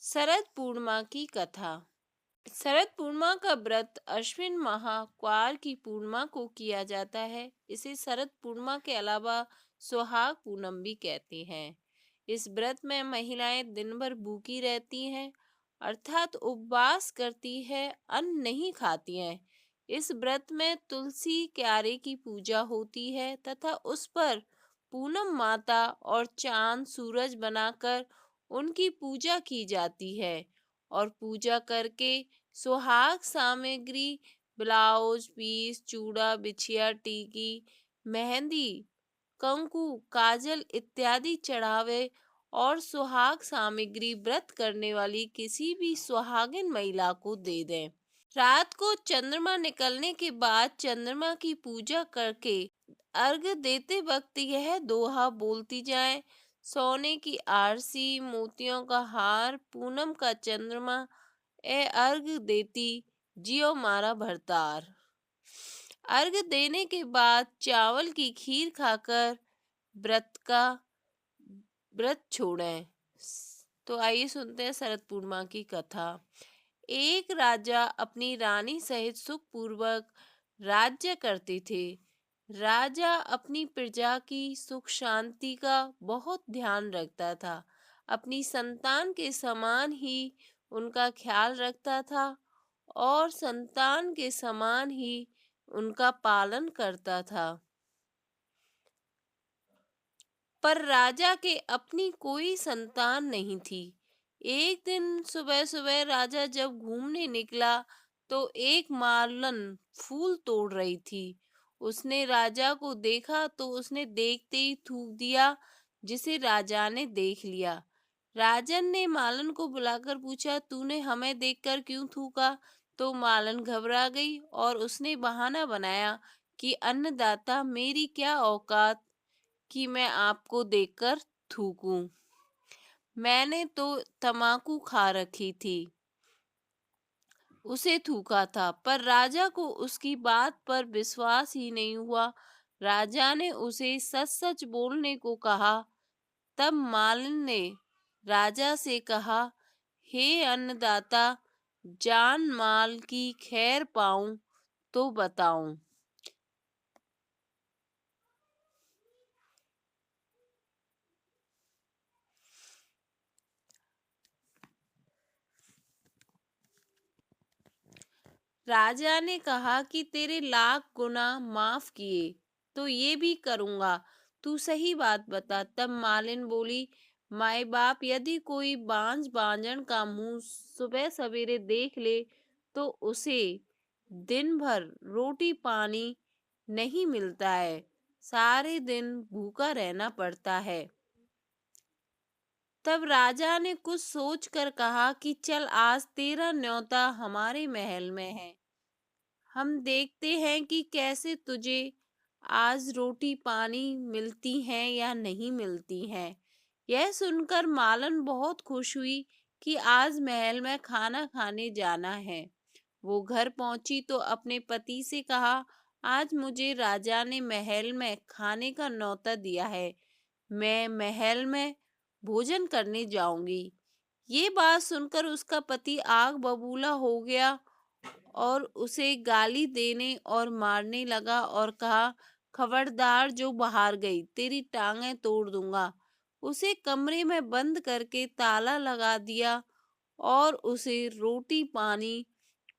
शरद पूर्णिमा की कथा। शरद पूर्णिमा का व्रत अश्विन माह क्वार की पूर्णिमा को किया जाता है। इसे शरद पूर्णिमा के अलावा सुहाग पूनम भी कहते हैं। इस व्रत में महिलाएं दिन भर भूखी रहती हैं, अर्थात उपवास करती है, अन्न नहीं खाती हैं। इस व्रत में तुलसी क्यारे की पूजा होती है तथा उस पर पूनम माता और चांद सूरज बनाकर उनकी पूजा की जाती है और पूजा करके सुहाग सामग्री ब्लाउज पीस चूड़ा बिछिया टीकी मेहंदी कंकु काजल इत्यादि चढ़ावे और सुहाग सामग्री व्रत करने वाली किसी भी सुहागिन महिला को दे दें। रात को चंद्रमा निकलने के बाद चंद्रमा की पूजा करके अर्घ देते वक्त यह दोहा बोलती जाए। सोने की आरसी मोतियों का हार पूनम का चंद्रमा ए अर्घ देती जियो मारा भरतार। अर्घ देने के बाद चावल की खीर खाकर व्रत छोड़ें। तो आइए सुनते हैं शरद पूर्णिमा की कथा। एक राजा अपनी रानी सहित सुखपूर्वक राज्य करते थे। राजा अपनी प्रजा की सुख शांति का बहुत ध्यान रखता था, अपनी संतान के समान ही उनका ख्याल रखता था और संतान के समान ही उनका पालन करता था। पर राजा के अपनी कोई संतान नहीं थी। एक दिन सुबह सुबह राजा जब घूमने निकला तो एक मालन फूल तोड़ रही थी। उसने राजा को देखा तो उसने देखते ही थूक दिया, जिसे राजा ने देख लिया। राजन ने मालन को बुलाकर पूछा, तूने हमें देखकर क्यों थूका? तो मालन घबरा गई और उसने बहाना बनाया कि अन्नदाता, मेरी क्या औकात कि मैं आपको देखकर थूकूं। मैंने तो तम्बाकू खा रखी थी, उसे थूका था। पर राजा को उसकी बात पर विश्वास ही नहीं हुआ। राजा ने उसे सच सच बोलने को कहा। तब मालिन ने राजा से कहा, हे अन्नदाता, जान माल की खैर पाऊं तो बताऊं। राजा ने कहा कि तेरे लाख गुना माफ किए तो ये भी करूंगा, तू सही बात बता। तब मालिन बोली, माए बाप, यदि कोई बांझ बांझन का मुंह सुबह सवेरे देख ले तो उसे दिन भर रोटी पानी नहीं मिलता है, सारे दिन भूखा रहना पड़ता है। तब राजा ने कुछ सोचकर कहा कि चल, आज तेरा न्योता हमारे महल में है, हम देखते हैं कि कैसे तुझे आज रोटी पानी मिलती हैं या नहीं मिलती हैं। यह सुनकर मालन बहुत खुश हुई कि आज महल में खाना खाने जाना है। वो घर पहुंची तो अपने पति से कहा, आज मुझे राजा ने महल में खाने का न्योता दिया है, मैं महल में भोजन करने जाऊंगी। ये बात सुनकर उसका पति आग बबूला हो गया और उसे गाली देने और मारने लगा और कहा, खबरदार, जो बाहर गई तेरी टांगें तोड़ दूंगा। उसे कमरे में बंद करके ताला लगा दिया और उसे रोटी पानी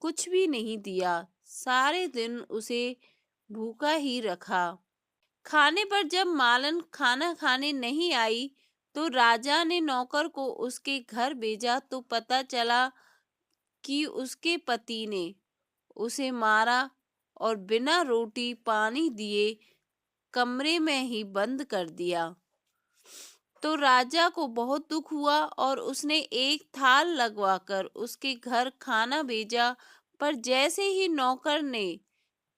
कुछ भी नहीं दिया। सारे दिन उसे भूखा ही रखा। खाने पर जब मालन खाना खाने नहीं आई तो राजा ने नौकर को उसके घर भेजा तो पता चला कि उसके पति ने उसे मारा और बिना रोटी पानी दिए कमरे में ही बंद कर दिया। तो राजा को बहुत दुख हुआ और उसने एक थाल लगवाकर उसके घर खाना भेजा। पर जैसे ही नौकर ने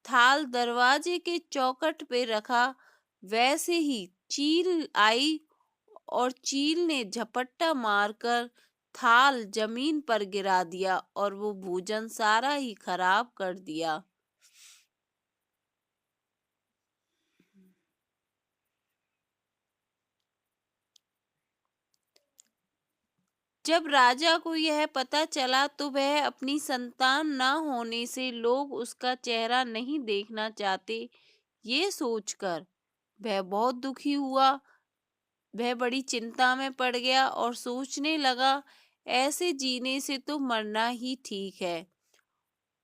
थाल दरवाजे के चौखट पे रखा, वैसे ही चील आई और चील ने झपट्टा मारकर थाल जमीन पर गिरा दिया और वो भोजन सारा ही खराब कर दिया। जब राजा को यह पता चला तो वह अपनी संतान न होने से लोग उसका चेहरा नहीं देखना चाहते, ये सोचकर वह बहुत दुखी हुआ। वह बड़ी चिंता में पड़ गया और सोचने लगा, ऐसे जीने से तो मरना ही ठीक है।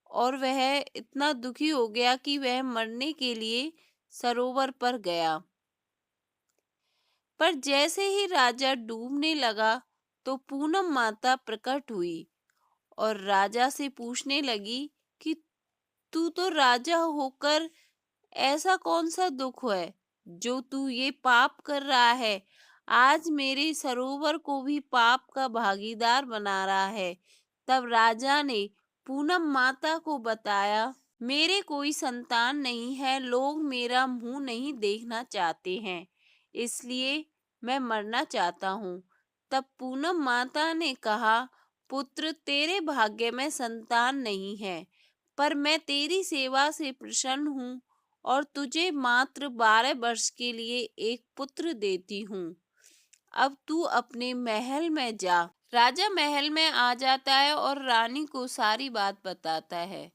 और वह इतना दुखी हो गया कि वह मरने के लिए सरोवर पर गया। पर जैसे ही राजा डूबने लगा तो पूनम माता प्रकट हुई और राजा से पूछने लगी कि तू तो राजा होकर ऐसा कौन सा दुख है जो तू ये पाप कर रहा है। आज मेरे सरोवर को भी पाप का भागीदार बना रहा है। तब राजा ने पूनम माता को बताया, मेरे कोई संतान नहीं है, लोग मेरा मुंह नहीं देखना चाहते हैं, इसलिए मैं मरना चाहता हूँ। तब पूनम माता ने कहा, पुत्र तेरे भाग्य में संतान नहीं है, पर मैं तेरी सेवा से प्रसन्न हूँ और तुझे मात्र 12 वर्ष के लिए एक पुत्र देती हूँ। अब तू अपने महल में जा। राजा महल में आ जाता है और रानी को सारी बात बताता है।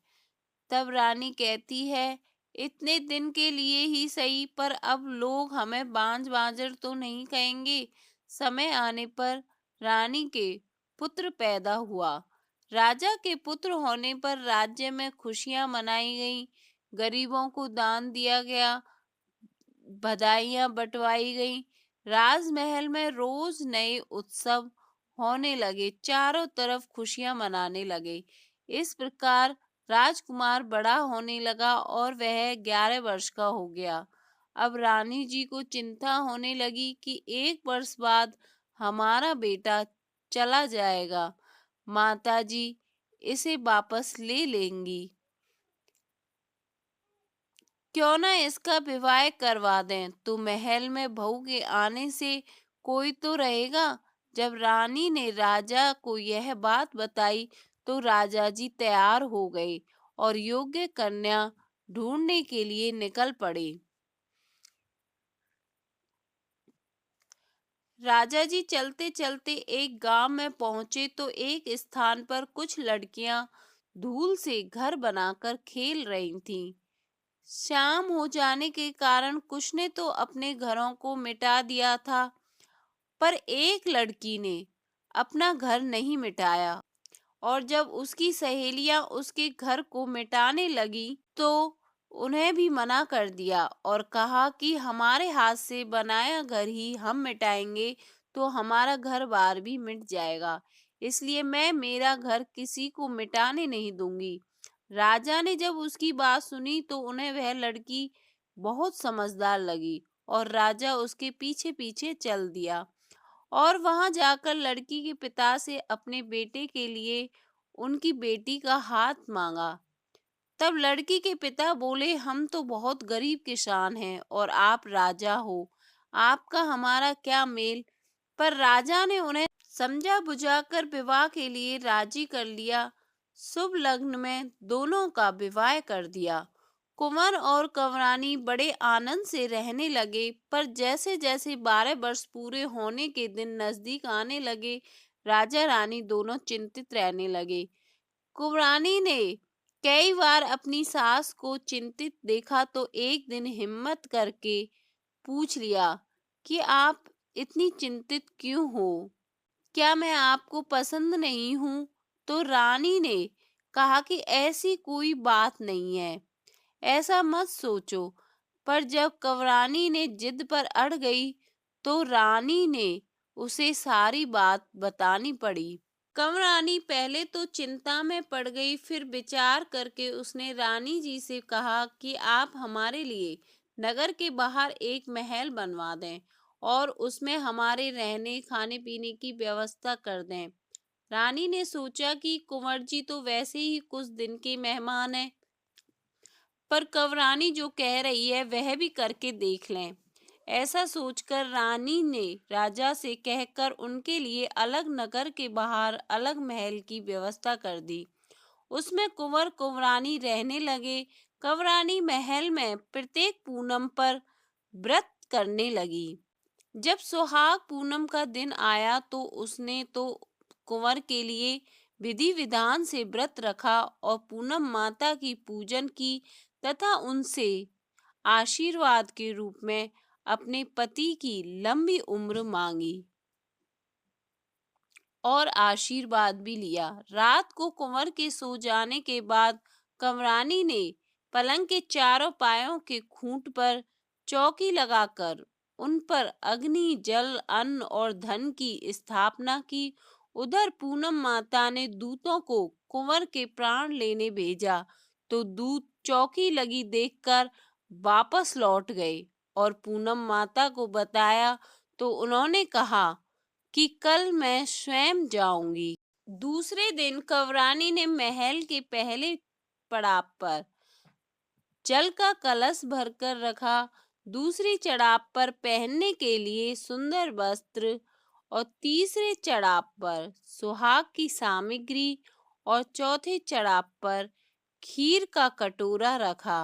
तब रानी कहती है, इतने दिन के लिए ही सही, पर अब लोग हमें बांझ बांझर तो नहीं कहेंगे। समय आने पर रानी के पुत्र पैदा हुआ। राजा के पुत्र होने पर राज्य में खुशियां मनाई गईं, गरीबों को दान दिया गया, बधाइयां बंटवाई गईं। राजमहल में रोज नए उत्सव होने लगे, चारों तरफ खुशियां मनाने लगे। इस प्रकार राजकुमार बड़ा होने लगा और वह 11 वर्ष का हो गया। अब रानी जी को चिंता होने लगी कि 1 वर्ष बाद हमारा बेटा चला जाएगा, माता जी इसे वापस ले लेंगी, क्यों ना इसका विवाह करवा दें, तो महल में बहू के आने से कोई तो रहेगा। जब रानी ने राजा को यह बात बताई तो राजा जी तैयार हो गए और योग्य कन्या ढूंढने के लिए निकल पड़े। राजा जी चलते चलते एक गांव में पहुंचे तो एक स्थान पर कुछ लड़कियां धूल से घर बनाकर खेल रही थीं। शाम हो जाने के कारण कुछ ने तो अपने घरों को मिटा दिया था, पर एक लड़की ने अपना घर नहीं मिटाया। और जब उसकी सहेलियां उसके घर को मिटाने लगी तो उन्हें भी मना कर दिया और कहा कि हमारे हाथ से बनाया घर ही हम मिटाएंगे तो हमारा घर बार भी मिट जाएगा, इसलिए मैं मेरा घर किसी को मिटाने नहीं दूंगी। राजा ने जब उसकी बात सुनी तो उन्हें वह लड़की बहुत समझदार लगी और राजा उसके पीछे पीछे चल दिया और वहां जाकर लड़की के पिता से अपने बेटे के लिए उनकी बेटी का हाथ मांगा। तब लड़की के पिता बोले, हम तो बहुत गरीब किसान हैं और आप राजा हो, आपका हमारा क्या मेल। पर राजा ने उन्हें समझा बुझाकर विवाह के लिए राजी कर लिया। शुभ लग्न में दोनों का विवाह कर दिया। कुंवर और कंवरानी बड़े आनंद से रहने लगे, पर जैसे जैसे 12 वर्ष पूरे होने के दिन नजदीक आने लगे, राजा रानी दोनों चिंतित रहने लगे। कुंवरानी ने कई बार अपनी सास को चिंतित देखा तो एक दिन हिम्मत करके पूछ लिया कि आप इतनी चिंतित क्यों हो? क्या मैं आपको पसंद नहीं हूँ? तो रानी ने कहा कि ऐसी कोई बात नहीं है, ऐसा मत सोचो। पर जब कंवरानी ने जिद पर अड़ गई तो रानी ने उसे सारी बात बतानी पड़ी। कंवरानी पहले तो चिंता में पड़ गई, फिर विचार करके उसने रानी जी से कहा कि आप हमारे लिए नगर के बाहर एक महल बनवा दें और उसमें हमारे रहने खाने पीने की व्यवस्था कर दें। रानी ने सोचा कि कुंवर जी तो वैसे ही कुछ दिन के मेहमान हैं, पर कंवरानी जो कह रही है वह भी करके देख लें। ऐसा सोचकर रानी ने राजा से कहकर उनके लिए अलग नगर के बाहर अलग महल की व्यवस्था कर दी। उसमें कुंवर कुंवरानी रहने लगे। कंवरानी महल में प्रत्येक पूनम पर व्रत करने लगी। जब सुहाग पूनम का दिन आया तो उसने तो कुंवर के लिए विधि विधान से व्रत रखा और पूनम माता की पूजन की तथा उनसे आशीर्वाद के रूप में अपने पति की लंबी उम्र मांगी और आशीर्वाद भी लिया। रात को कुंवर के सो जाने के बाद कंवरानी ने पलंग के चारों पायों के खूंट पर चौकी लगाकर उन पर अग्नि, जल, अन्न और धन की स्थापना की। उधर पूनम माता ने दूतों को कुंवर के प्राण लेने भेजा तो दूत चौकी लगी देखकर वापस लौट गए और पूनम माता को बताया तो उन्होंने कहा कि कल मैं स्वयं जाऊंगी। दूसरे दिन कंवरानी ने महल के पहले पड़ाव पर जल का कलश भरकर रखा, दूसरी चढ़ाव पर पहनने के लिए सुंदर वस्त्र और तीसरे चढ़ाव पर सुहाग की सामग्री और चौथे चढ़ाव पर खीर का कटोरा रखा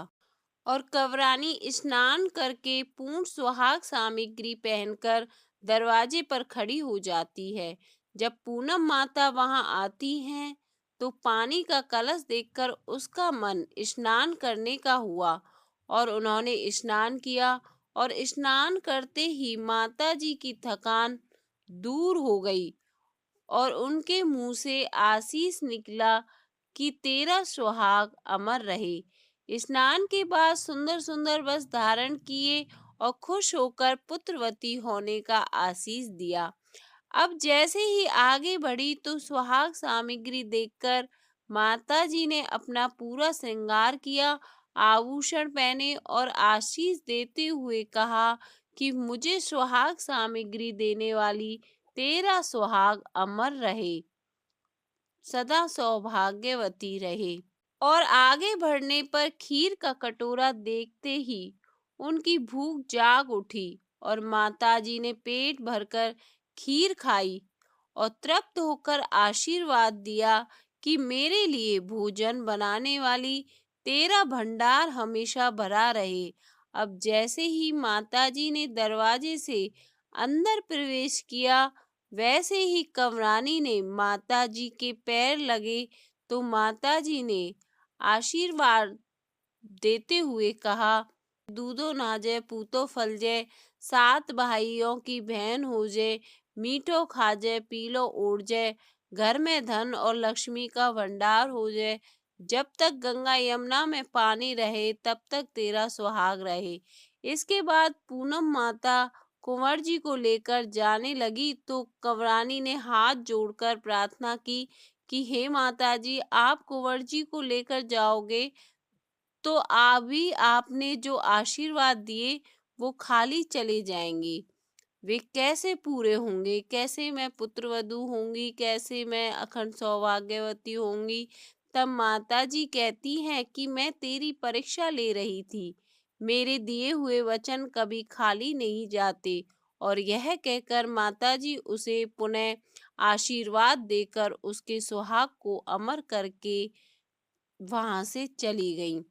और कंवरानी स्नान करके पूर्ण सुहाग सामग्री पहनकर दरवाजे पर खड़ी हो जाती है। जब पूनम माता वहां आती हैं तो पानी का कलश देखकर उसका मन स्नान करने का हुआ और उन्होंने स्नान किया और स्नान करते ही माता जी की थकान दूर हो गई और उनके मुंह से आशीष निकला कि तेरा सुहाग अमर रहे। स्नान के बाद सुंदर सुंदर वस्त्र धारण किए और खुश होकर पुत्रवती होने का आशीष दिया। अब जैसे ही आगे बढ़ी तो सुहाग सामग्री देखकर माता जी ने अपना पूरा श्रृंगार किया, आभूषण पहने और आशीष देते हुए कहा कि मुझे सुहाग सामग्री देने वाली तेरा सुहाग अमर रहे, सदा सौभाग्यवती रहे। और आगे बढ़ने पर खीर का कटोरा देखते ही उनकी भूख जाग उठी और माताजी ने पेट भरकर खीर खाई और तृप्त होकर आशीर्वाद दिया कि मेरे लिए भोजन बनाने वाली तेरा भंडार हमेशा भरा रहे। अब जैसे ही माताजी ने दरवाजे से अंदर प्रवेश किया वैसे ही कंवरानी ने माताजी के पैर लगे तो माताजी ने आशीर्वाद देते हुए कहा, दूधो नाजे पूतो फल जय, 7 भाइयों की बहन हो जय, मीठो खा जय पीलो ओढ़ जय, घर में धन और लक्ष्मी का भंडार हो जय, जब तक गंगा यमुना में पानी रहे तब तक तेरा सुहाग रहे। इसके बाद पूनम माता कुंवर जी को लेकर जाने लगी तो कंवरानी ने हाथ जोड़कर प्रार्थना की कि हे माता जी, आप कुंवर जी को लेकर जाओगे तो अभी आपने जो आशीर्वाद दिए वो खाली चले जाएंगे, वे कैसे पूरे होंगे, कैसे मैं पुत्रवधू होंगी, कैसे मैं अखंड सौभाग्यवती होंगी। तब माता जी कहती हैं कि मैं तेरी परीक्षा ले रही थी, मेरे दिए हुए वचन कभी खाली नहीं जाते। और यह कहकर माता जी उसे पुनः आशीर्वाद देकर उसके सुहाग को अमर करके वहां से चली गईं।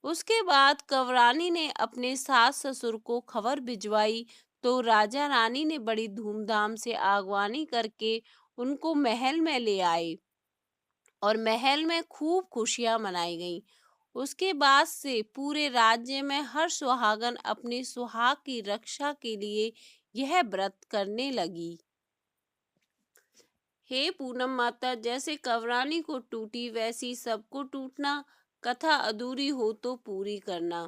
उसके बाद कंवरानी ने अपने सास ससुर को खबर भिजवाई तो राजा रानी ने बड़ी धूमधाम से आगवानी करके उनको महल में ले आए और महल में खूब खुशियां मनाई गईं। उसके बाद से पूरे राज्य में हर सुहागन अपने सुहाग की रक्षा के लिए यह व्रत करने लगी। हे पूनम माता, जैसे कंवरानी को टूटी वैसी सबको टूटना, कथा अधूरी हो तो पूरी करना।